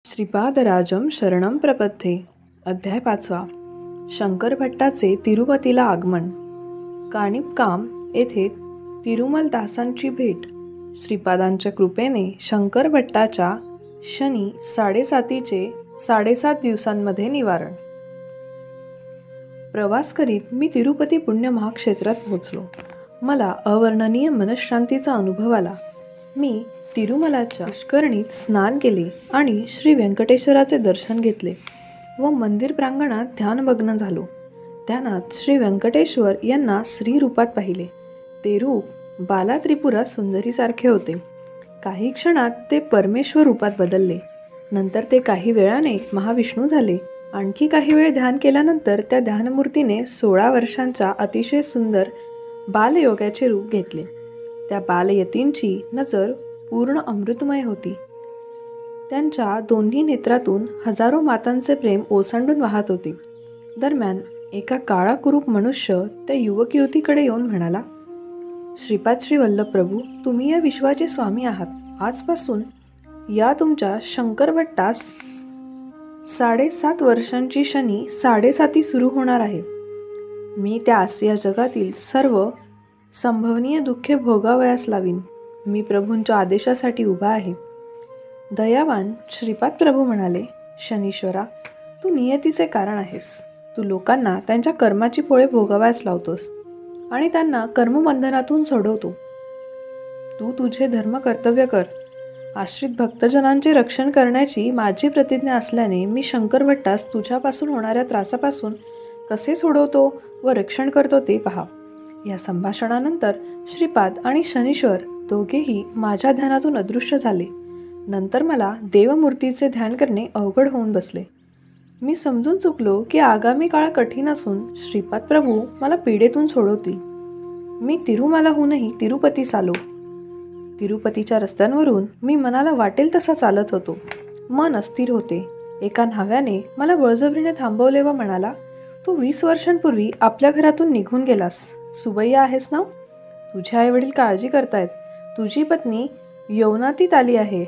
श्रीपादराजं शरणं प्रपद्ये. अध्याय 5. शंकर भट्टाचे तिरुपतीला आगमन. काणिपकाम येथे तिरुमलदासांची भेट. श्रीपादांच्या कृपेने शंकर भट्टाच्या शनी 7.5चे 7.5 दिवसांमध्ये निवारण. प्रवास करीत मी तिरुपती पुण्य महाक्षेत्रात पोहोचलो. मला अवर्णनीय मनःशांतीचा अनुभव आला. मी तिरुमलाच्या पुष्करणीत स्नान केले आणि श्री व्यंकटेश्वराचे दर्शन घेतले व मंदिर प्रांगणात ध्यानमग्न झालो. ध्यानात श्री व्यंकटेश्वर यांना स्त्री रूपात पाहिले. ते रूप बाला त्रिपुरा सुंदरीसारखे होते. काही क्षणात ते परमेश्वर रूपात बदलले. नंतर ते काही वेळाने महाविष्णू झाले. आणखी काही वेळ ध्यान केल्यानंतर त्या ध्यानमूर्तीने 16 वर्षांच्या अतिशय सुंदर बालयोगाचे रूप घेतले. त्या बालयतींची नजर पूर्ण अमृतमय होती. त्यांच्या दोन्ही नेत्रातून हजारो मातांचे प्रेम ओसंडून वाहत होते. दरम्यान एका काळा कुरूप मनुष्य त्या युवक युवतीकडे येऊन म्हणाला, श्रीपाद श्री वल्लभ प्रभू, तुम्ही या विश्वाचे स्वामी आहात. आजपासून या तुमच्या शंकर भट्टास 7.5 वर्षांची शनी 7.5 सुरू होणार आहे. मी त्यास या जगातील सर्व संभवनीय दुःखे भोगावयास लावीन. मी प्रभूंच्या आदेशासाठी उभा आहे. दयावान श्रीपाद प्रभू म्हणाले, शनीश्वरा, तू नियतीचे कारण आहेस. तू लोकांना त्यांच्या कर्माची फळे भोगावयास लावतोस आणि त्यांना कर्मबंधनातून सोडवतो. तू तुझे धर्म कर्तव्य कर. आश्रित भक्तजनांचे रक्षण करण्याची माझी प्रतिज्ञा असल्याने मी शंकर भट्टास तुझ्यापासून होणाऱ्या त्रासापासून कसे सोडवतो व रक्षण करतो ते पहा. या संभाषणानंतर श्रीपाद आणि शनीश्वर दोघेही माझ्या ध्यानातून अदृश्य झाले. नंतर मला देवमूर्तीचे ध्यान करणे अवघड होऊन बसले. मी समजून चुकलो की आगामी काळ कठीण असून श्रीपाद प्रभू मला पीडेतून सोडवतील. मी तिरुमलाहूनही तिरुपतीस आलो. तिरुपतीच्या रस्त्यांवरून मी मनाला वाटेल तसा चालत होतो. मन अस्थिर होते. एका न्हाव्याने मला बळजबरीने थांबवले व म्हणाला, तू 20 वर्षांपूर्वी आपल्या घरातून निघून गेलास. सुबैया आहेस ना? तुझे आईवडील काळजी करतायत. तुझी पत्नी यौवनातीत आली आहे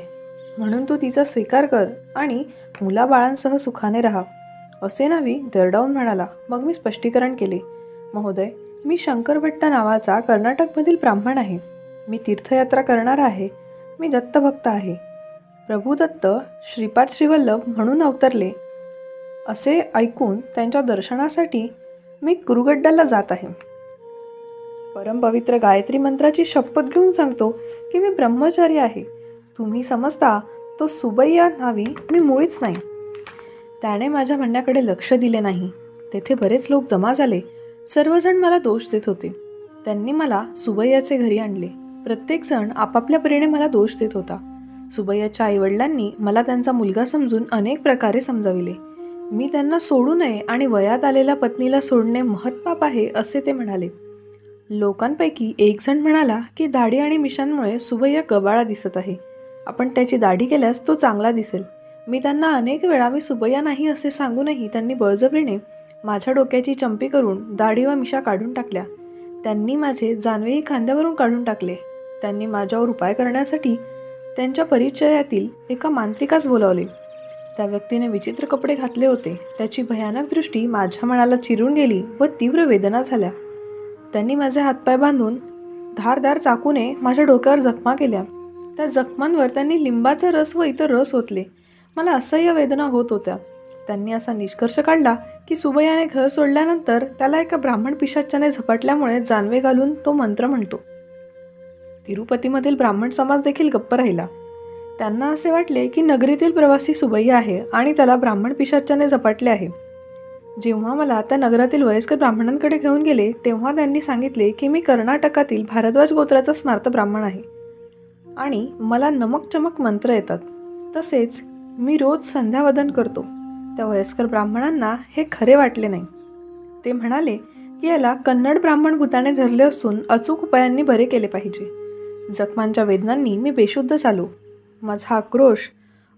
म्हणून तू तिचा स्वीकार कर आणि मुलाबाळांसह सुखाने राहा, असे न्हावी दरडावून म्हणाला. मग मी स्पष्टीकरण केले, महोदय, मी शंकर भट्टा नावाचा कर्नाटकमधील ब्राह्मण आहे. मी तीर्थयात्रा करणार आहे. मी दत्तभक्त आहे. प्रभू दत्त श्रीपाद श्रीवल्लभ म्हणून अवतरले असे ऐकून त्यांच्या दर्शनासाठी मी कुरुगड्डाला जात आहे. परमपवित्र गायत्री मंत्राची शपथ घेऊन सांगतो की मी ब्रह्मचारी आहे. तुम्ही समजता तो सुबैया न्हावी मी मुळीच नाही. त्याने माझ्या म्हणण्याकडे लक्ष दिले नाही. तेथे बरेच लोक जमा झाले. सर्वजण मला दोष देत होते. त्यांनी मला सुबैयाचे घरी आणले. प्रत्येकजण आपापल्या परीने मला दोष देत होता. सुबैयाच्या आईवडिलांनी मला त्यांचा मुलगा समजून अनेक प्रकारे समजाविले. मी त्यांना सोडू नये आणि वयात आलेल्या पत्नीला सोडणे महत्पाप आहे असे ते म्हणाले. लोकांपैकी एक जण म्हणाला की दाढी आणि मिशांमुळे सुबैया गबाळा दिसत आहे. आपण त्याची दाढी केल्यास तो चांगला दिसेल. मी त्यांना अनेक वेळा मी सुबैया नाही असे सांगूनही त्यांनी बळजबरीने माझ्या डोक्याची चंपी करून दाढी व मिशा काढून टाकल्या. त्यांनी माझे जानवेही खांद्यावरून काढून टाकले. त्यांनी माझ्यावर उपाय करण्यासाठी त्यांच्या परिचयातील एका मांत्रिकास बोलावले. त्या व्यक्तीने विचित्र कपडे घातले होते. त्याची भयानक दृष्टी माझ्या मनाला चिरून गेली व तीव्र वेदना झाल्या. त्यांनी माझे हातपाय बांधून धारदार चाकूने माझ्या डोक्यावर जखमा केल्या. त्या जखमांवर त्यांनी लिंबाचा रस व इतर रस ओतले. मला असह्य वेदना होत होत्या. त्यांनी असा निष्कर्ष काढला की सुबैयाने घर सोडल्यानंतर त्याला एका ब्राह्मण पिशाच्याने झपाटल्यामुळे जानवे घालून तो मंत्र म्हणतो. तिरुपतीमधील ब्राह्मण समाज देखील गप्प राहिला. त्यांना असे वाटले की नगरीतील प्रवासी सुबैया आहे आणि त्याला ब्राह्मण पिशाच्याने झपाटले आहे. जेव्हा मला त्या नगरातील वयस्कर ब्राह्मणांकडे घेऊन गेले तेव्हा त्यांनी सांगितले की मी कर्नाटकातील भारद्वाज गोत्राचा स्मार्त ब्राह्मण आहे आणि मला नमक चमक मंत्र येतात. तसेच मी रोज संध्यावदन करतो. त्या वयस्कर ब्राह्मणांना हे खरे वाटले नाही. ते म्हणाले की याला कन्नड ब्राह्मण भूताने धरले असून अचूक उपायांनी बरे केले पाहिजे. जखमांच्या वेदनांनी मी बेशुद्ध झालो. माझा आक्रोश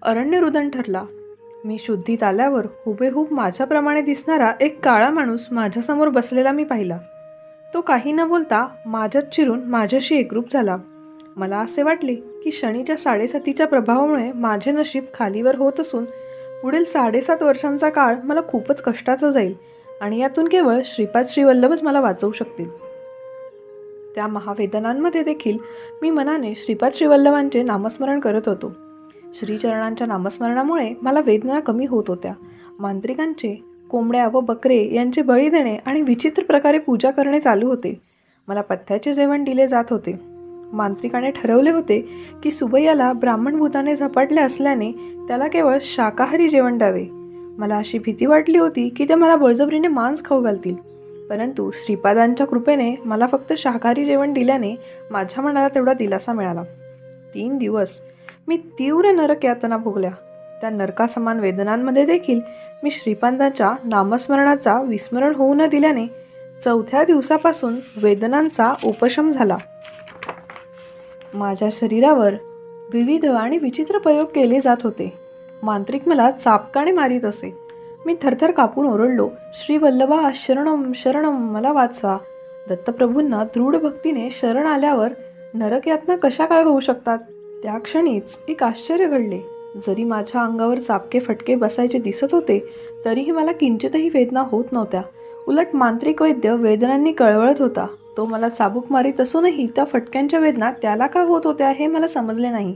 अरण्यरुदन ठरला. मी शुद्धीत आल्यावर हुबेहूब माझ्याप्रमाणे दिसणारा एक काळा माणूस माझ्यासमोर बसलेला मी पाहिला. तो काही न बोलता माझ्यात शिरून माझ्याशी एकरूप झाला. मला असे वाटले की की शनीच्या 7.5च्या प्रभावामुळे माझे नशीब खालीवर होत असून पुढील 7.5 वर्षांचा काळ मला खूपच कष्टाचा जाईल आणि यातून केवळ श्रीपाद श्रीवल्लभच मला वाचवू शकतील. त्या महावेदनांमध्ये देखील मी मनाने श्रीपाद श्रीवल्लभांचे नामस्मरण करत होतो. श्रीचरणांच्या नामस्मरणामुळे मला वेदना कमी होत होत्या. मांत्रिकांचे कोंबड्या व बकरे यांचे बळी देणे आणि विचित्र प्रकारे पूजा करणे चालू होते. मला पथ्याचे जेवण दिले जात होते. मांत्रिकाने ठरवले होते की सुबैयाला ब्राह्मणभूताने झपाटले असल्याने त्याला केवळ शाकाहारी जेवण द्यावे. मला अशी भीती वाटली होती की ते मला बळजबरीने मांस खाऊ घालतील, परंतु श्रीपादांच्या कृपेने मला फक्त शाकाहारी जेवण दिल्याने माझ्या मनाला तेवढा दिलासा मिळाला. 3 दिवस मी तीव्र नरक यातना भोगल्या. त्या नरकासमान वेदनांमध्ये देखील मी श्रीपादांच्या नामस्मरणाचा विस्मरण होऊ न दिल्याने 4थ्या दिवसापासून वेदनांचा उपशम झाला. माझ्या शरीरावर विविध आणि विचित्र प्रयोग केले जात होते. मांत्रिक मला चापकाने मारीत असे. मी थरथर कापून ओरडलो, श्रीवल्लभा शरणम शरणम, मला वाचवा. दत्तप्रभूंना दृढ भक्तीने शरण आल्यावर नरकयातना कशा काय होऊ शकतात? त्या क्षणीच एक आश्चर्य घडले. जरी माझ्या अंगावर चापके फटके बसायचे दिसत होते तरीही मला किंचितही वेदना होत नव्हत्या. उलट मांत्रिक वैद्य वेदनांनी कळवळत होता. तो मला चाबूक मारीत असूनही त्या फटक्यांच्या वेदना त्याला का होत होत्या हे मला समजले नाही.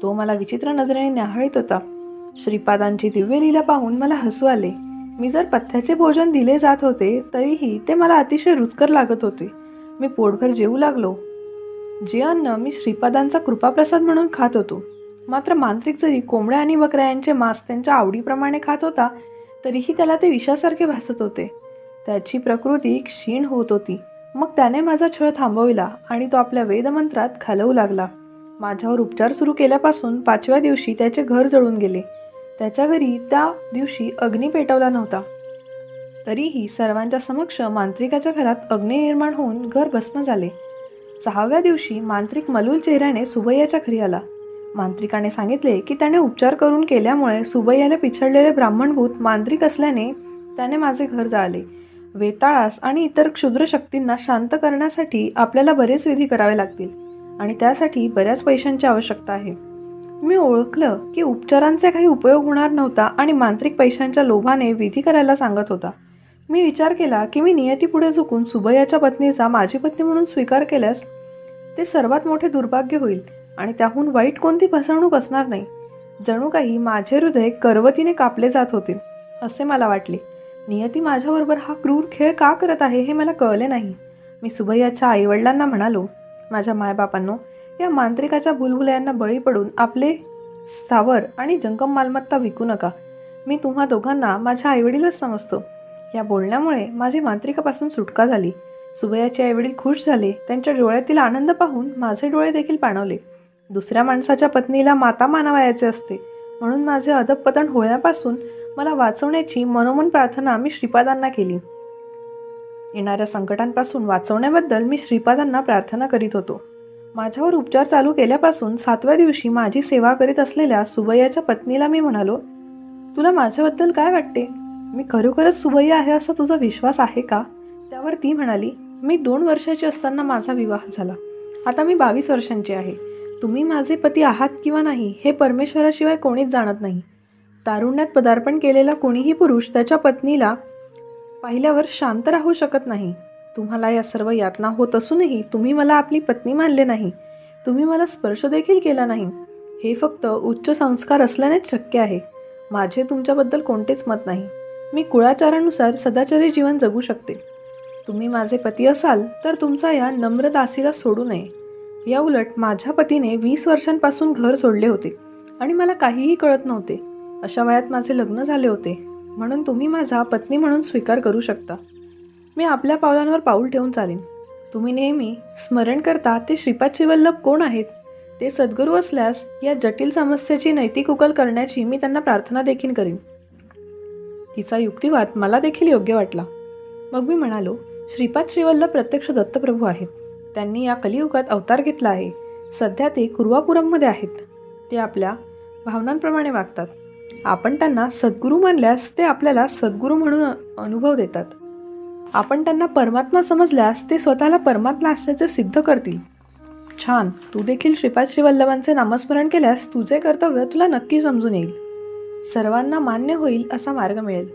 तो मला विचित्र नजरेने न्याहाळीत होता. श्रीपादांची दिव्य लीला पाहून मला हसू आले. मी जर पथ्याचे भोजन दिले जात होते तरीही ते मला अतिशय रुचकर लागत होते. मी पोटभर जेवू लागलो. जे अन्न मी श्रीपादांचा कृपाप्रसाद म्हणून खात होतो. मात्र मांत्रिक जरी कोंबड्या आणि बकऱ्या यांचे मांस त्यांच्या आवडीप्रमाणे खात होता तरीही त्याला ते विषासारखे भासत होते. त्याची प्रकृती क्षीण होत होती. मग त्याने माझा छळ थांबविला आणि तो आपल्या वेदमंत्रात घालवू लागला. माझ्यावर उपचार सुरू केल्यापासून 5व्या दिवशी त्याचे घर जळून गेले. त्याच्या घरी त्या दिवशी अग्नी पेटवला नव्हता. तरीही सर्वांच्या समक्ष मांत्रिकाच्या घरात अग्नी निर्माण होऊन घर भस्म झाले. 6व्या दिवशी मांत्रिक मलूल चेहऱ्याने सुबैयाच्या घरी आला. मांत्रिकाने सांगितले की त्याने उपचार करून केल्यामुळे सुबैयाला पिछडलेले ब्राह्मणभूत मांत्रिक असल्याने त्याने माझे घर जाळले. वेताळास आणि इतर क्षुद्र शक्तींना शांत करण्यासाठी आपल्याला बरेच विधी करावे लागतील आणि त्यासाठी बऱ्याच पैशांची आवश्यकता आहे. मी ओळखलं की उपचारांचा काही उपयोग होणार नव्हता आणि मांत्रिक पैशांच्या लोभाने विधी करायला सांगत होता. मी विचार केला की मी नियतीपुढे झुकून सुबैयाच्या पत्नीचा माझी पत्नी म्हणून स्वीकार केल्यास ते सर्वात मोठे दुर्भाग्य होईल आणि त्याहून वाईट कोणती फसवणूक असणार नाही. जणू काही माझे हृदय करवतीने कापले जात होते असे मला वाटले. नियती माझ्याबरोबर हा क्रूर खेळ का करत आहे हे मला कळले नाही. मी सुबैयाच्या आईवडिलांना म्हणालो, माझ्या मायबापांनो, या मांत्रिकाच्या भुलभुलयांना बळी पडून आपले स्थावर आणि जंगम मालमत्ता विकू नका. मी तुम्हा दोघांना माझ्या आईवडीलच समजतो. या बोलण्यामुळे माझी मांत्रिकापासून सुटका झाली. सुबैयाचे आईवडील खुश झाले. त्यांच्या डोळ्यातील आनंद पाहून माझे डोळे देखील पाणवले. दुसऱ्या माणसाच्या पत्नीला माता मानावयाचे असते म्हणून माझे अधःपतन होण्यापासून मला वाचवण्याची मनोमन प्रार्थना मी श्रीपादांना केली. येणाऱ्या संकटांपासून वाचवण्याबद्दल मी श्रीपादांना प्रार्थना करीत होतो. माझ्यावर उपचार चालू केल्यापासून 7व्या दिवशी माझी सेवा करीत असलेल्या सुबैयाच्या पत्नीला मी म्हणालो, तुला माझ्याबद्दल काय वाटते? मी खरोखरच सुबैया आहे असा तुझा विश्वास आहे का? त्यावर ती म्हणाली, मी 2 वर्षाची असताना माझा विवाह झाला. आता मी 22 वर्षांची आहे. तुम्ही माझे पती आहात किंवा नाही हे परमेश्वराशिवाय कोणीच जाणत नाही. तारुण्यात पदार्पण केलेला कोणीही पुरुष त्याच्या पत्नीला पाहिल्यावर शांत राहू शकत नाही. तुम्हाला या सर्व यातना होत असूनही तुम्ही मला आपली पत्नी मानले नाही. तुम्ही मला स्पर्श देखील केला नाही. हे फक्त उच्च संस्कार असल्यानेच शक्य आहे. माझे तुमच्याबद्दल कोणतेच मत नाही. मी कुळाचारानुसार सदाचारी जीवन जगू शकते. तुम्ही माझे पती असाल तर तुमचा या नम्र दासीला सोडू नये. या उलट माझ्या पतीने 20 वर्षांपासून घर सोडले होते आणि मला काहीही कळत नव्हते. अशा वयात माझे लग्न झाले होते म्हणून तुम्ही माझा पत्नी म्हणून स्वीकार करू शकता. मी आपल्या पावलांवर पाऊल ठेवून चालेन. तुम्ही नेहमी स्मरण करता ते श्रीपाद श्रीवल्लभ कोण आहेत? ते सद्गुरू असल्यास या जटिल समस्येची नैतिक उकल करण्याची मी त्यांना प्रार्थना देखील करीन. तिचा युक्तिवाद मला देखील योग्य वाटला. मग मी म्हणालो, श्रीपाद श्रीवल्लभ प्रत्यक्ष दत्तप्रभू आहेत. त्यांनी या कलियुगात अवतार घेतला आहे. सध्या ते कुर्वापुरममध्ये आहेत. ते आपल्या भावनांप्रमाणे वागतात. आपण त्यांना सद्गुरू मानल्यास ते आपल्याला सद्गुरू म्हणून अनुभव देतात. आपण त्यांना परमात्मा समजल्यास ते स्वतःला परमात्मा असल्याचे सिद्ध करतील. छान. तू देखील श्रीपाद श्रीवल्लभांचे नामस्मरण केल्यास तुझे कर्तव्य तुला नक्की समजून येईल. सर्वांना मान्य होईल असा मार्ग मिळेल.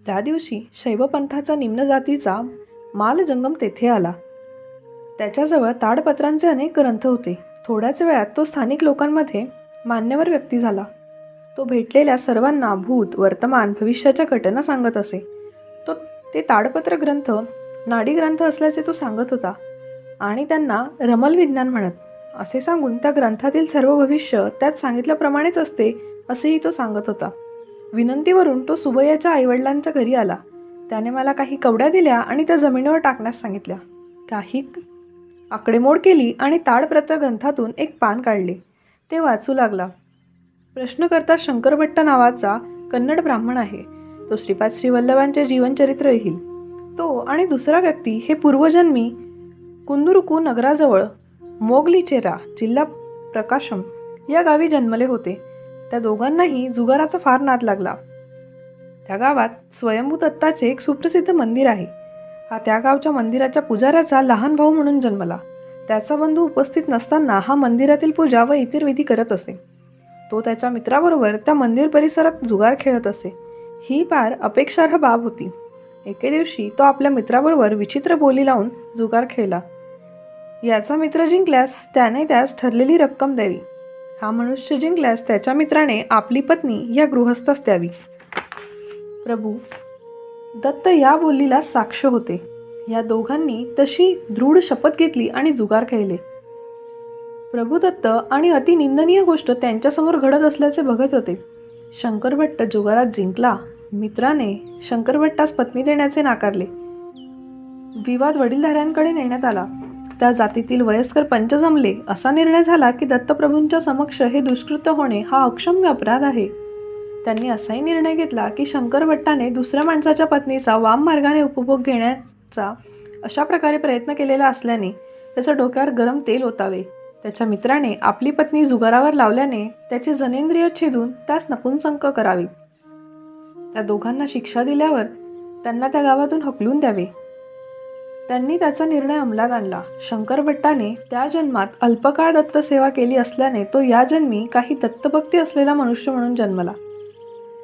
त्या दिवशी शैवपंथाचा निम्न जातीचा मालजंगम तेथे आला. त्याच्याजवळ ताडपत्रांचे अनेक ग्रंथ होते. थोड्याच वेळात तो स्थानिक लोकांमध्ये मान्यवर व्यक्ती झाला. तो भेटलेल्या सर्वांना भूत, वर्तमान, भविष्याच्या घटना सांगत असे. ते ताडपत्र ग्रंथ नाडी ग्रंथ असल्याचे तो सांगत होता आणि त्यांना रमल विज्ञान म्हणत असे सांगून त्या ग्रंथातील सर्व भविष्य त्यात सांगितल्याप्रमाणेच असते असेही तो सांगत होता. विनंतीवरून तो सुबैयाच्या आईवडिलांच्या घरी आला. त्याने मला काही कवड्या दिल्या आणि त्या जमिनीवर टाकण्यास सांगितल्या. काही आकडेमोड केली आणि ताडपत्र ग्रंथातून एक पान काढले. ते वाचू लागला. प्रश्नकर्ता शंकरभट्ट नावाचा कन्नड ब्राह्मण आहे. तो श्रीपाद श्रीवल्लभांचे जीवनचरित्र लिहिल. तो आणि दुसरा व्यक्ती हे पूर्वजन्मी कुंदुरुकू नगराजवळ मोगलीचेरा, जिल्हा प्रकाशम या गावी जन्मले होते. त्या दोघांनाही जुगाराचा फार नाद लागला. त्या गावात स्वयंभू दत्ताचे एक सुप्रसिद्ध मंदिर आहे. हा त्या गावच्या मंदिराच्या पुजाऱ्याचा लहान भाऊ म्हणून जन्मला. त्याचा बंधू उपस्थित नसताना हा मंदिरातील पूजा व इतर विधी करत असे. तो त्याच्या मित्राबरोबर त्या मंदिर परिसरात जुगार खेळत असे. ही फार अपेक्षार्ह बाब होती. एके दिवशी तो आपल्या मित्राबरोबर विचित्र बोली लावून जुगार खेळला. याचा मित्र जिंकल्यास त्याने त्यास ठरलेली रक्कम द्यावी. हा मनुष्य जिंकल्यास त्याच्या मित्राने आपली पत्नी या गृहस्थास द्यावी. प्रभू दत्त या बोलीला साक्ष होते. या दोघांनी तशी दृढ शपथ घेतली आणि जुगार खेळले. प्रभू दत्त आणि अतिनिंदनीय गोष्ट त्यांच्यासमोर घडत असल्याचे बघत होते. शंकरभट्ट जुगारात जिंकला. मित्राने शंकरभट्टास पत्नी देण्याचे नाकारले. विवाद वडीलधाऱ्यांकडे नेण्यात आला. त्या जातीतील वयस्कर पंच जमले. असा निर्णय झाला की दत्तप्रभूंच्या समक्ष हे दुष्कृत्य होणे हा अक्षम्य अपराध आहे. त्यांनी असाही निर्णय घेतला की शंकरभट्टाने दुसऱ्या माणसाच्या पत्नीचा वाम मार्गाने उपभोग घेण्याचा अशा प्रकारे प्रयत्न केलेला असल्याने त्याच्या डोक्यावर गरम तेल ओतावे. त्याच्या मित्राने आपली पत्नी जुगारावर लावल्याने त्याचे जनेंद्रिय छेदून त्यास नपुंसक करावे. त्या दोघांना शिक्षा दिल्यावर त्यांना त्या गावातून हकलून द्यावे. त्यांनी त्याचा निर्णय अंमलात आणला. शंकरभट्टाने त्या जन्मात अल्पकाळ दत्तसेवा केली असल्याने तो या जन्मी काही दत्तभक्ती असलेला मनुष्य म्हणून जन्मला.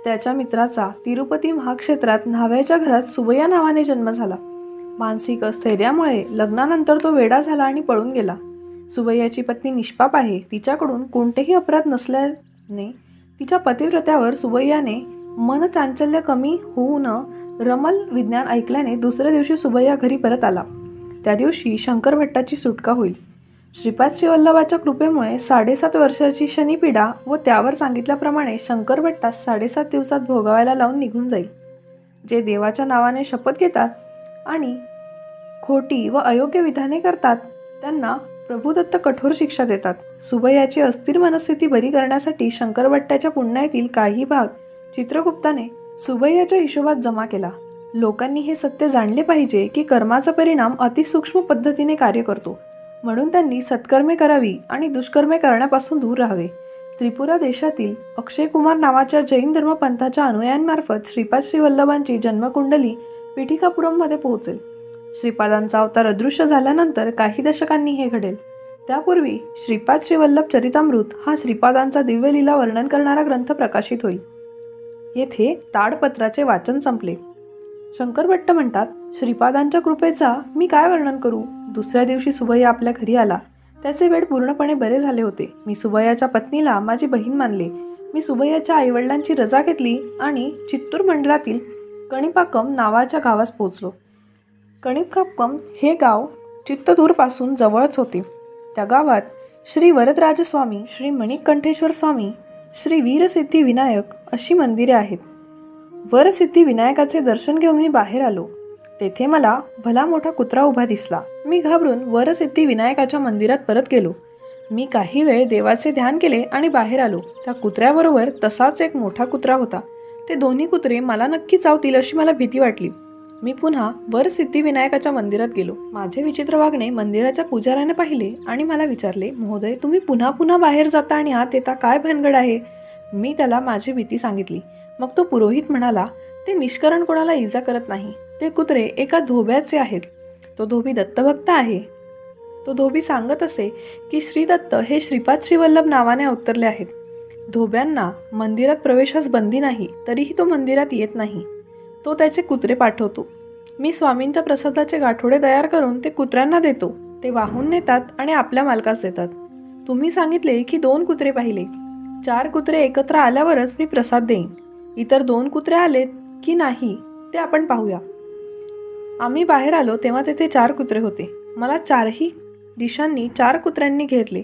त्याच्या मित्राचा तिरुपती महाक्षेत्रात न्हाव्याच्या घरात सुबैया नावाने जन्म झाला. मानसिक स्थैर्यामुळे लग्नानंतर तो वेडा झाला आणि पळून गेला. सुबैयाची पत्नी निष्पाप आहे. तिच्याकडून कोणतेही अपराध नसल्याने तिच्या पतिव्रत्यावर सुबैयाने मन चांचल्य कमी होऊन रमल विज्ञान ऐकल्याने दुसऱ्या दिवशी सुबैया घरी परत आला. त्या दिवशी शंकरभट्टाची सुटका होईल. श्रीपाद श्रीवल्लभाच्या कृपेमुळे 7.5 वर्षाची शनिपीडा व त्यावर सांगितल्याप्रमाणे शंकरभट्टास 7.5 दिवसात भोगावायला लावून निघून जाईल. जे देवाच्या नावाने शपथ घेतात आणि खोटी व अयोग्य विधाने करतात त्यांना प्रभुदत्त कठोर शिक्षा देतात. सुबैयाची अस्थिर मनस्थिती बरी करण्यासाठी शंकरभट्टाच्या पुण्यातील काही भाग चित्रगुप्ताने सुबैयाच्या हिशोबात जमा केला. लोकांनी हे सत्य जाणले पाहिजे की कर्माचा परिणाम अतिसूक्ष्म पद्धतीने कार्य करतो. म्हणून त्यांनी सत्कर्मे करावी आणि दुष्कर्मे करण्यापासून दूर राहावे. त्रिपुरा देशातील अक्षयकुमार नावाच्या जैन धर्मपंथाच्या अनुयायांमार्फत श्रीपाद श्रीवल्लभांची जन्मकुंडली पिठिकापुरममध्ये पोहोचेल. श्रीपादांचा अवतार अदृश्य झाल्यानंतर काही दशकांनी हे घडेल. त्यापूर्वी श्रीपाद श्रीवल्लभ चरितामृत हा श्रीपादांचा दिव्यलीला वर्णन करणारा ग्रंथ प्रकाशित होईल. येथे ताडपत्राचे वाचन संपले. शंकरभट्ट म्हणतात, श्रीपादांच्या कृपेचा मी काय वर्णन करू. दुसऱ्या दिवशी सुबैया आपल्या घरी आला. त्याचे वेड पूर्णपणे बरे झाले होते. मी सुबैयाच्या पत्नीला माझी बहीण मानले. मी सुबैयाच्या आईवडिलांची रजा घेतली आणि चित्तूर मंडळातील कणिपाकम नावाच्या गावास पोहोचलो. कणिपाकम हे गाव चित्तूरपासून जवळच होते. त्या गावात श्री वरदराजस्वामी, श्री मणिकंठेश्वर स्वामी, श्री वीरसिद्धी विनायक अशी मंदिरे आहेत. वरसिद्धी विनायकाचे दर्शन घेऊन मी बाहेर आलो. तेथे मला भला मोठा कुत्रा उभा दिसला. मी घाबरून वरसिद्धी विनायकाच्या मंदिरात परत गेलो. मी काही वेळ देवाचे ध्यान केले आणि बाहेर आलो. त्या कुत्र्याबरोबर तसाच एक मोठा कुत्रा होता. ते दोन्ही कुत्रे मला नक्की चावतील अशी मला भीती वाटली. मी पुन्हा वरसिद्धी विनायकाच्या मंदिरात गेलो. माझे विचित्र वागणे मंदिराच्या पुजाऱ्याने पाहिले आणि मला विचारले, महोदय तुम्ही पुन्हा पुन्हा बाहेर जाता आणि आत येता, काय भानगड आहे. मी त्याला माझी भीती सांगितली. मग तो पुरोहित म्हणाला, ते निष्करण कोणाला इजा करत नाही. ते कुत्रे एका धोब्याचे आहेत. तो धोबी दत्तभक्त आहे. तो धोबी सांगत असे की श्रीदत्त हे श्रीपाद श्रीवल्लभ नावाने अवतरले आहेत. धोब्यांना मंदिरात प्रवेशास बंदी नाही, तरीही तो मंदिरात येत नाही. तो त्याचे कुत्रे पाठवतो. मी स्वामींच्या प्रसादाचे गाठोडे तयार करून ते कुत्र्यांना देतो. ते वाहून नेतात आणि आपल्या मालकास देतात. तुम्ही सांगितले की 2 कुत्रे पाहिले. 4 कुत्रे एकत्र आल्यावरच मी प्रसाद देईन. इतर 2 कुत्रे आलेत की नाही ते आपण पाहूया. आम्ही बाहेर आलो तेव्हा तेथे 4 कुत्रे होते. मला 4ही दिशांनी 4 कुत्र्यांनी घेरले.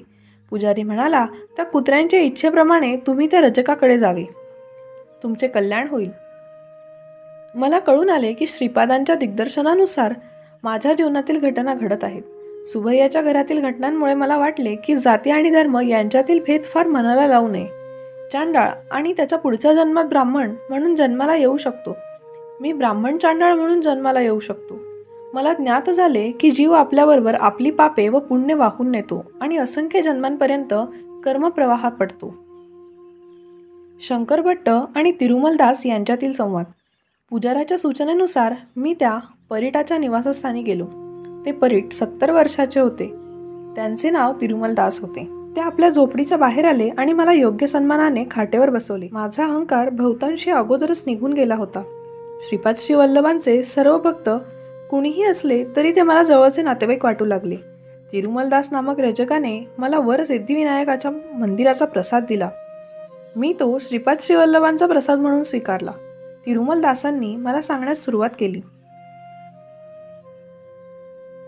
पुजारी म्हणाला, त्या कुत्र्यांच्या इच्छेप्रमाणे तुम्ही त्या रजकाकडे जावे, तुमचे कल्याण होईल. मला कळून आले की श्रीपादांच्या दिग्दर्शनानुसार माझ्या जीवनातील घटना घडत आहेत. सुभैयाच्या घरातील घटनांमुळे मला वाटले की जाती आणि धर्म यांच्यातील भेद फार मनाला लावू नये. चांडाळ आणि त्याच्या पुढच्या जन्मात ब्राह्मण म्हणून जन्माला येऊ शकतो. मी ब्राह्मण चांडाळ म्हणून जन्माला येऊ शकतो. मला ज्ञात झाले की जीव आपल्याबरोबर आपली पापे व पुण्य वाहून नेतो आणि असंख्य जन्मांपर्यंत कर्मप्रवाहात पडतो. शंकर भट्ट आणि तिरुमलदास यांच्यातील संवाद. पुजाऱ्याच्या सूचनेनुसार मी त्या परीटाच्या निवासस्थानी गेलो. ते परीट 70 वर्षाचे होते. त्यांचे नाव तिरुमलदास होते. ते आपल्या झोपडीच्या बाहेर आले आणि मला योग्य सन्मानाने खाटेवर बसवले. माझा अहंकार बहुतांशी अगोदरच निघून गेला होता. श्रीपाद श्रीवल्लभांचे सर्व भक्त कुणीही असले तरी ते मला जवळचे नातेवाईक वाटू लागले. तिरुमलदास नामक रजकाने मला वर सिद्धिविनायकाच्या मंदिराचा प्रसाद दिला. मी तो श्रीपाद श्रीवल्लभांचा प्रसाद म्हणून स्वीकारला. तिरुमलदासांनी मला सांगण्यास सुरुवात केली.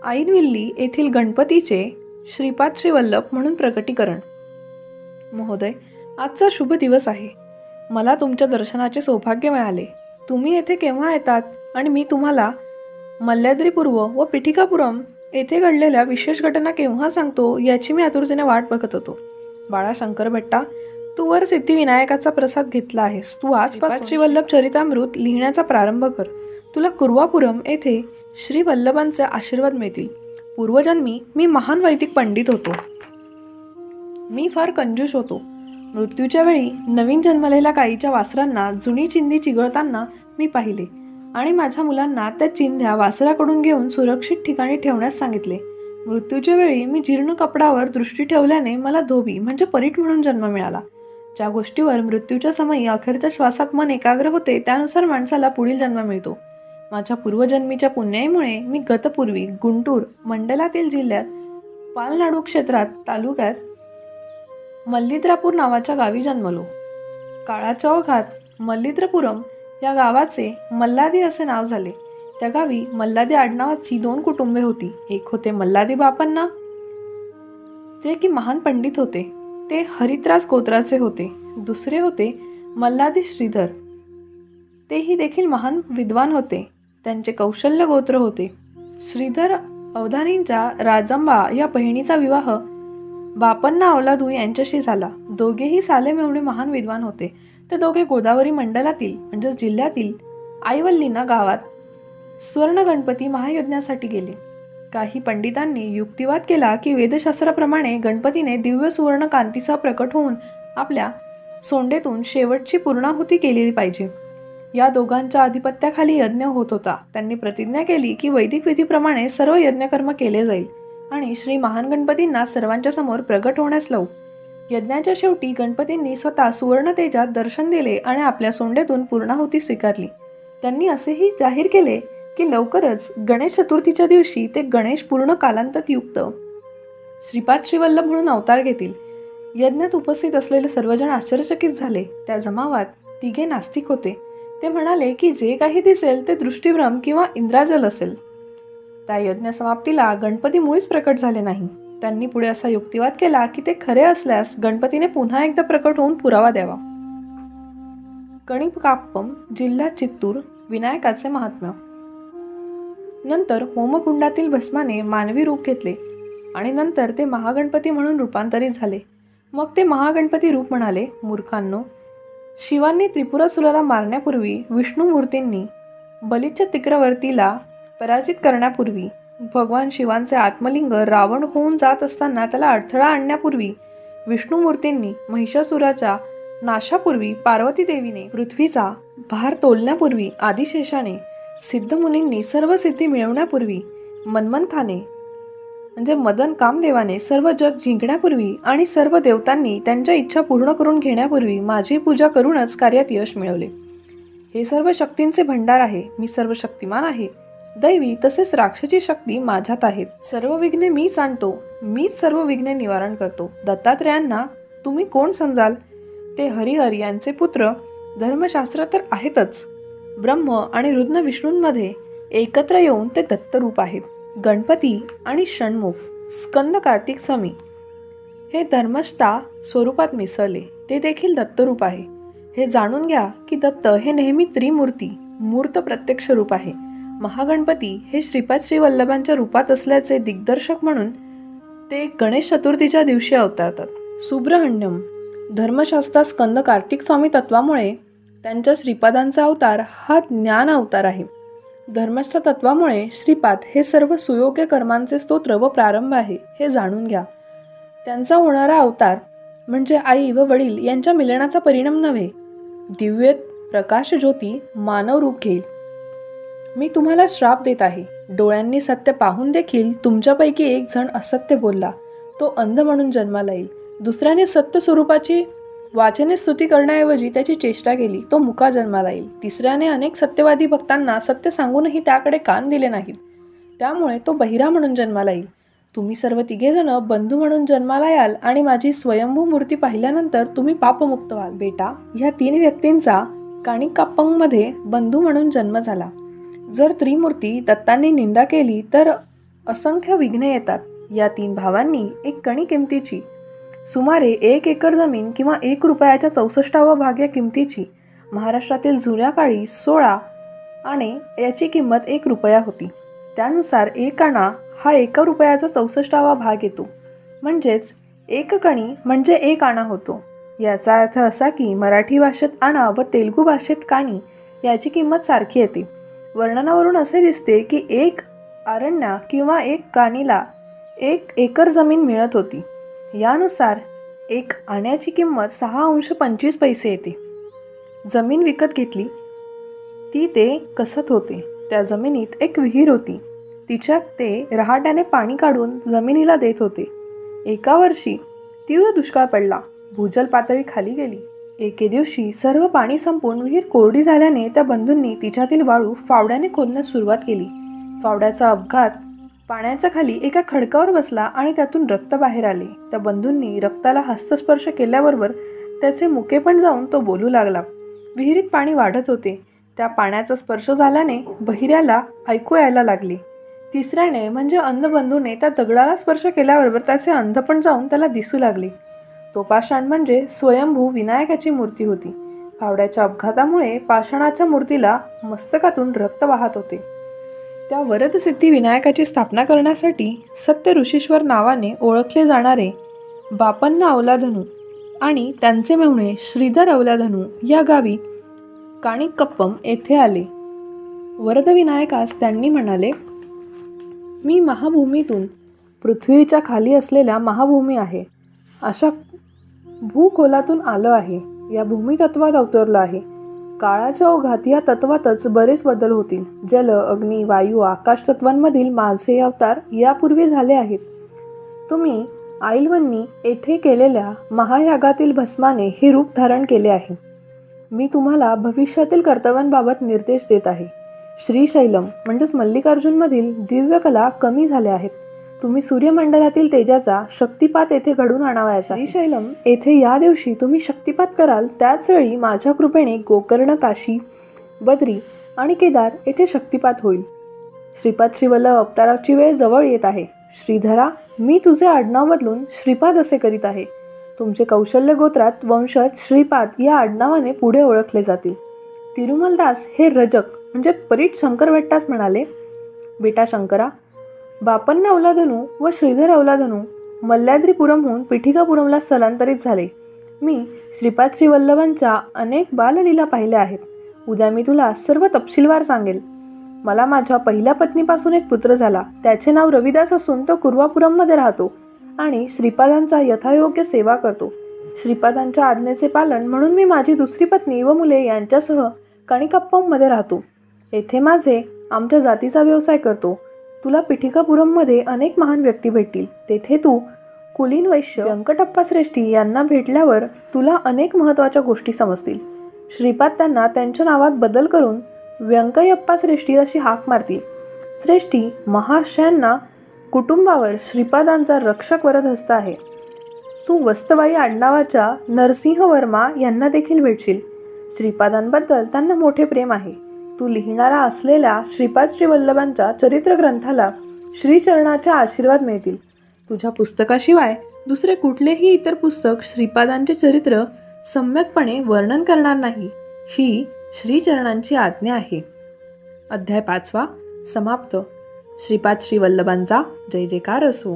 ऐनविल्ली येथील गणपतीचे श्रीपाद श्रीवल्लभ म्हणून प्रकटीकरण. महोदय, आजचा शुभ दिवस आहे. मला तुमच्या दर्शनाचे सौभाग्य मिळाले. तुम्ही येथे केव्हा येतात आणि मी तुम्हाला मल्ल्याद्रीपूर्व व पिठिकापुरम येथे घडलेल्या विशेष घटना केव्हा सांगतो याची मी आतुरतेने वाट बघत होतो. बाळा शंकर भट्टा, तू वर सिद्धिविनायकाचा प्रसाद घेतला आहेस. तू आजपासून श्रीवल्लभ चरितामृत लिहिण्याचा प्रारंभ कर. तुला कुर्वापुरम येथे श्री वल्लभांचे आशीर्वाद मिळतील. पूर्वजन्मी मी महान वैदिक पंडित होतो. मी फार कंजूष होतो. मृत्यूच्या वेळी नवीन जन्मलेल्या गायीच्या वासरांना जुनी चिंधी चिघळताना मी पाहिले आणि माझ्या मुलांना त्या चिंध्या वासराकडून घेऊन सुरक्षित ठिकाणी ठेवण्यास सांगितले. मृत्यूच्या वेळी मी जीर्ण कपडावर दृष्टी ठेवल्याने मला धोबी म्हणजे परीट म्हणून जन्म मिळाला. ज्या गोष्टीवर मृत्यूच्या समयी अखेरच्या श्वासात मन एकाग्र होते त्यानुसार माणसाला पुढील जन्म मिळतो. माझ्या पूर्वजन्मीच्या पुण्याईमुळे मी गतपूर्वी गुंटूर मंडलातील जिल्ह्यात पालनाडू क्षेत्रात तालुक्यात मल्लिद्रापूर नावाच्या गावी जन्मलो. काळाच्या ओघात मल्लिद्रपुरम या गावाचे मल्लादी असे नाव झाले. त्या गावी मल्लादी आडनावाची 2 कुटुंबे होती. एक होते मल्लादी बापन्ना, जे की महान पंडित होते. ते हरित्रास गोत्राचे होते. दुसरे होते मल्लादी श्रीधर. तेही देखील महान विद्वान होते. त्यांचे कौशल्य गोत्र होते. श्रीधर अवधानींच्या राजंबा या बहिणीचा विवाह बापन्ना अवलादू यांच्याशी झाला. दोघेही साले मिळवणे महान विद्वान होते. ते दोघे गोदावरी मंडलातील म्हणजेच जिल्ह्यातील ऐवल्लीना गावात स्वर्ण गणपती महायज्ञासाठी गेले. काही पंडितांनी युक्तिवाद केला की वेदशास्त्राप्रमाणे गणपतीने दिव्य सुवर्ण कांतीसह प्रकट होऊन आपल्या सोंडेतून शेवटची पूर्णाहुती केलेली पाहिजे. या दोघांच्या आधिपत्याखाली यज्ञ होत होता. त्यांनी प्रतिज्ञा केली की वैदिक विधीप्रमाणे सर्व यज्ञकर्म केले जाईल आणि श्री महान गणपतींना सर्वांच्या समोर प्रगट होण्यास लावू. यज्ञाच्या शेवटी गणपतींनी स्वतः सुवर्ण तेजात दर्शन दिले आणि आपल्या सोंडेतून पूर्णाहुती स्वीकारली. त्यांनी असेही जाहीर केले की लवकरच गणेश चतुर्थीच्या दिवशी ते गणेश पूर्ण कालांतयुक्त श्रीपाद श्रीवल्लभ म्हणून अवतार घेतील. यज्ञात उपस्थित असलेले सर्वजण आश्चर्यचकित झाले. त्या जमावात 3 नास्तिक होते. ते म्हणाले की जे काही दिसेल ते दृष्टिभ्रम किंवा इंद्राजल असेल. त्या यज्ञ समाप्तीला गणपती मुळीच प्रकट झाले नाही. त्यांनी पुढे असा युक्तिवाद केला की ते खरे असल्यास गणपतीने पुन्हा एकदा प्रकट होऊन पुरावा द्यावा. कणिकाप्पम, जिल्हा चित्तूर, विनायकाचे महात्म्य. नंतर होमकुंडातील भस्माने मानवी रूप घेतले आणि नंतर ते महागणपती म्हणून रूपांतरित झाले. मग ते महागणपती रूप म्हणाले. मूर्खांनो, शिवांनी त्रिपुरासुराला मारण्यापूर्वी विष्णुमूर्तींनी बलीच्या चक्रवर्तीला पराजित करण्यापूर्वी भगवान शिवांचे आत्मलिंग रावण होऊन जात असताना त्याला अडथळा आणण्यापूर्वी विष्णुमूर्तींनी महिषासुराच्या नाशापूर्वी पार्वती देवीने पृथ्वीचा भार तोलण्यापूर्वी आदिशेषाने सिद्धमुनींनी सर्व सिद्धी मिळवण्यापूर्वी मन्मंथाने म्हणजे मदन कामदेवाने सर्व जग जिंकण्यापूर्वी आणि सर्व देवतांनी त्यांच्या इच्छा पूर्ण करून घेण्यापूर्वी माझी पूजा करूनच कार्यात यश मिळवले. हे सर्व शक्तींचे भंडार आहे. मी सर्व शक्तिमान आहे. दैवी तसेच राक्षसी शक्ती माझ्यात आहेत. सर्व विघ्ने मीच आणतो. मीच सर्व विघ्ने निवारण करतो. दत्तात्रेयांना तुम्ही कोण समजाल? ते हरिहर यांचे पुत्र. धर्मशास्त्र तर आहेतच. ब्रह्म आणि रुद्र विष्णूंमध्ये एकत्र येऊन ते दत्तरूप आहेत. गणपती आणि षण्मुख स्कंद कार्तिक स्वामी हे धर्मस्था स्वरूपात मिसळले. ते देखील दत्तरूप आहे. हे जाणून घ्या की दत्त हे नेहमी त्रिमूर्ती मूर्त प्रत्यक्ष रूप आहे. महागणपती हे श्रीपाद श्रीवल्लभांच्या रूपात असल्याचे दिग्दर्शक म्हणून ते गणेश चतुर्थीच्या दिवशी अवतरतात. सुब्रह्मण्यम धर्मशास्त्रात स्कंद कार्तिक स्वामी तत्वामुळे त्यांच्या श्रीपादांचा अवतार हा ज्ञान अवतार आहे. धर्मस्थ तत्वामुळे श्रीपाद हे सर्व सुयोग्य कर्मांचे स्तोत्र व प्रारंभ आहे. हे जाणून घ्या. त्यांचा होणारा अवतार म्हणजे आई व वडील यांच्या मिलनाचा परिणाम नव्हे. दिव्य प्रकाश ज्योती मानव रूप घेईल. मी तुम्हाला श्राप देत आहे. डोळ्यांनी सत्य पाहून देखील तुमच्यापैकी एक जण असत्य बोलला. तो अंध म्हणून जन्माला येईल. दुसऱ्याने सत्य स्वरूपाची वाचने स्तुती करण्याऐवजी त्याची चेष्टा केली. तो मुका जन्माला येईल. तिसऱ्याने अनेक सत्यवादी भक्तांना सत्य सांगूनही त्याकडे कान दिले नाहीत. त्यामुळे तो बहिरा म्हणून जन्माला येईल. तुम्ही सर्व तिघेजण बंधू म्हणून जन्माला याल आणि माझी स्वयंभू मूर्ती पाहिल्यानंतर तुम्ही पापमुक्त व्हाल. बेटा, ह्या 3 व्यक्तींचा काणिकाप्पंमध्ये बंधू म्हणून जन्म झाला. जर त्रिमूर्ती दत्तांनी निंदा केली तर असंख्य विघ्ने येतात. या 3 भावांनी एक कणी किमतीची सुमारे 1 एकर जमीन किंवा 1 रुपयाच्या 64वा भाग या किमतीची महाराष्ट्रातील जुन्या काळी 16 आणे याची किंमत 1 रुपया होती. त्यानुसार 1 आणा हा 1 रुपयाचा 64वा भाग येतो. म्हणजेच 1 कणी म्हणजे 1 आणा होतो. याचा अर्थ असा की मराठी भाषेत आणा व तेलुगू भाषेत काणी याची किंमत सारखी येते. वर्णनावरून असे दिसते की 1 आरण्या किंवा 1 काणीला 1 एकर जमीन मिळत होती. यानुसार 1 आण्याची किंमत 6.25 येते. जमीन विकत घेतली. ती ते कसत होते. त्या जमिनीत एक विहीर होती. तिच्यात ते रहाट्याने पाणी काढून जमिनीला देत होते. एका वर्षी तीव्र दुष्काळ पडला. भूजल पातळी खाली गेली. एके दिवशी सर्व पाणी संपून विहीर कोरडी झाल्याने त्या बंधूंनी तिच्यातील वाळू फावड्याने खोदण्यास सुरुवात केली. फावड्याचा अपघात पाण्याच्या खाली एका खडकावर बसला आणि त्यातून रक्त बाहेर आले. त्या बंधूंनी रक्ताला हस्तस्पर्श केल्याबरोबर त्याचे मुके पण जाऊन तो बोलू लागला. विहिरीत पाणी वाढत होते. त्या पाण्याचा स्पर्श झाल्याने बहिऱ्याला ऐकू यायला लागले. तिसऱ्याने म्हणजे अंध बंधूने त्या दगडाला स्पर्श केल्याबरोबर त्याचे अंध पण जाऊन त्याला दिसू लागले. तो पाषाण म्हणजे स्वयंभू विनायकाची मूर्ती होती. फावड्याच्या अपघातामुळे पाषाणाच्या मूर्तीला मस्तकातून रक्त वाहत होते. त्या वरदसिद्धी विनायकाची स्थापना करण्यासाठी सत्य ऋषीश्वर नावाने ओळखले जाणारे बापन्ना अवलाधनू आणि त्यांचे मेहुणे श्रीधर अवलाधनू या गावी काणिकप्पम येथे आले. वरदविनायकास त्यांनी म्हणाले, मी महाभूमीतून पृथ्वीच्या खाली असलेल्या महाभूमी आहे अशा भूखोलातून आलो आहे. या भूमितत्वात अवतरलो आहे. काळाच्या ओघात या तत्वातच बरेच बदल होतील. जल, अग्नी, वायू, आकाश तत्वांमधील माझे अवतार यापूर्वी झाले आहेत. तुम्ही आईलवन्नी येथे केलेल्या महायागातील भस्माने हे रूप धारण केले आहे. मी तुम्हाला भविष्यातील कर्तव्यांबाबत निर्देश देत आहे. श्रीशैलम म्हणजेच मल्लिकार्जुनमधील दिव्य कला कमी झाल्या आहेत. तुम्ही सूर्यमंडलातील तेजाचा शक्तिपात येथे घडून आणावयाचा. श्रीशैलम येथे या दिवशी तुम्ही शक्तिपात कराल त्याच वेळी माझ्या कृपेने गोकर्ण, काशी, बद्री आणि केदार येथे शक्तिपात होईल. श्रीपाद श्रीवल्लभ अवताराची वेळ जवळ येत आहे. श्रीधरा, मी तुझे आडनाव बदलून श्रीपाद असे करीत आहे. तुमचे कौशल्य गोत्रात वंशज श्रीपाद या आडनावाने पुढे ओळखले जातील. तिरुमलदास हे रजक म्हणजे परीट शंकर भट्टास म्हणाले, बेटा शंकरा, बापन्ना अवलाधनू व श्रीधर अवलाधनू मल्ल्याद्रीपुरमहून पिठिकापुरमला स्थलांतरित झाले. मी श्रीपाद श्रीवल्लभांच्या अनेक बाललीला पाहिल्या आहेत. उद्या मी तुला सर्व तपशीलवार सांगेल. मला माझ्या पहिल्या पत्नीपासून एक पुत्र झाला. त्याचे नाव रविदास असून तो कुर्वापुरममध्ये राहतो आणि श्रीपादांचा यथायोग्य सेवा करतो. श्रीपादांच्या आज्ञेचे पालन म्हणून मी माझी दुसरी पत्नी व मुले यांच्यासह काणिकाप्पममध्ये राहतो. येथे माझे आमच्या जातीचा व्यवसाय करतो. तुला पिठिकापुरममध्ये अनेक महान व्यक्ती भेटतील. तेथे तू कुलीन वैश्य व्यंकटप्पा श्रेष्ठी यांना भेटल्यावर तुला अनेक महत्त्वाच्या गोष्टी समजतील. श्रीपाद त्यांना त्यांच्या नावात बदल करून व्यंकयप्पा श्रेष्ठी अशी हाक मारतील. श्रेष्ठी महाशयांना कुटुंबावर श्रीपादांचा रक्षक वरदहस्त आहे. तू वस्तबाई आडनावाच्या नरसिंह वर्मा यांना देखील भेटशील. श्रीपादांबद्दल त्यांना मोठे प्रेम आहे. तू लिहिणारा असलेल्या श्रीपाद श्रीवल्लभांच्या चरित्र ग्रंथाला श्रीचरणाचे आशीर्वाद मिळतील. तुझ्या पुस्तकाशिवाय दुसरे कुठलेही इतर पुस्तक श्रीपादांचे चरित्र सम्यकपणे वर्णन करणार नाही, ही श्रीचरणांची आज्ञा आहे. अध्याय 5 समाप्त. श्रीपाद श्रीवल्लभांचा जय जयकार असो.